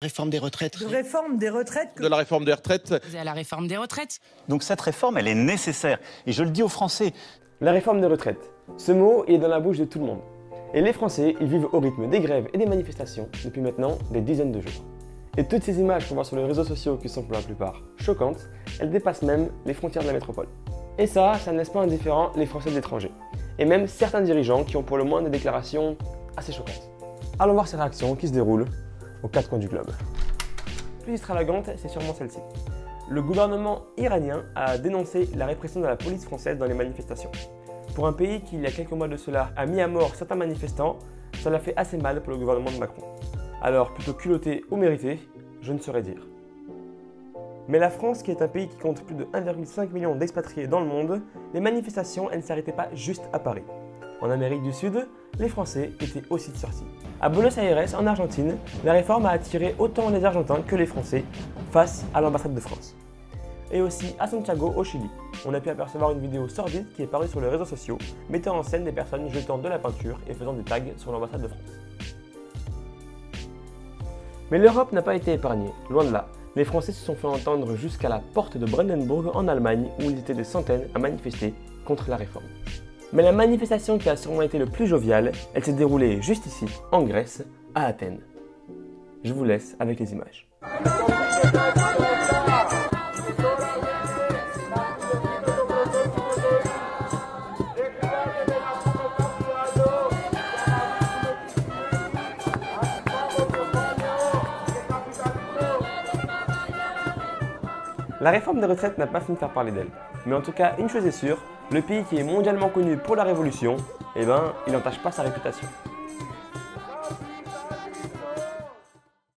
Réforme des retraites. De réforme des retraites. De la réforme des retraites. À la réforme des retraites. Donc cette réforme, elle est nécessaire. Et je le dis aux Français. La réforme des retraites. Ce mot est dans la bouche de tout le monde. Et les Français, ils vivent au rythme des grèves et des manifestations depuis maintenant des dizaines de jours. Et toutes ces images qu'on voit sur les réseaux sociaux, qui sont pour la plupart choquantes, elles dépassent même les frontières de la métropole. Et ça ne laisse pas indifférents les Français de l'étranger. Et même certains dirigeants qui ont pour le moins des déclarations assez choquantes. Allons voir ces réactions qui se déroulent aux quatre coins du globe. Plus extravagante, c'est sûrement celle-ci. Le gouvernement iranien a dénoncé la répression de la police française dans les manifestations. Pour un pays qui, il y a quelques mois de cela, a mis à mort certains manifestants, ça l'a fait assez mal pour le gouvernement de Macron. Alors, plutôt culotté ou mérité, je ne saurais dire. Mais la France, qui est un pays qui compte plus de 1,5 million d'expatriés dans le monde, les manifestations, elles ne s'arrêtaient pas juste à Paris. En Amérique du Sud, les Français étaient aussi de sortie. À Buenos Aires, en Argentine, la réforme a attiré autant les Argentins que les Français face à l'ambassade de France. Et aussi à Santiago, au Chili. On a pu apercevoir une vidéo sordide qui est parue sur les réseaux sociaux, mettant en scène des personnes jetant de la peinture et faisant des tags sur l'ambassade de France. Mais l'Europe n'a pas été épargnée, loin de là. Les Français se sont fait entendre jusqu'à la porte de Brandenburg en Allemagne, où ils étaient des centaines à manifester contre la réforme. Mais la manifestation qui a sûrement été le plus joviale, elle s'est déroulée juste ici, en Grèce, à Athènes. Je vous laisse avec les images. La réforme des retraites n'a pas fini de faire parler d'elle. Mais en tout cas, une chose est sûre, le pays qui est mondialement connu pour la révolution, il n'entache pas sa réputation.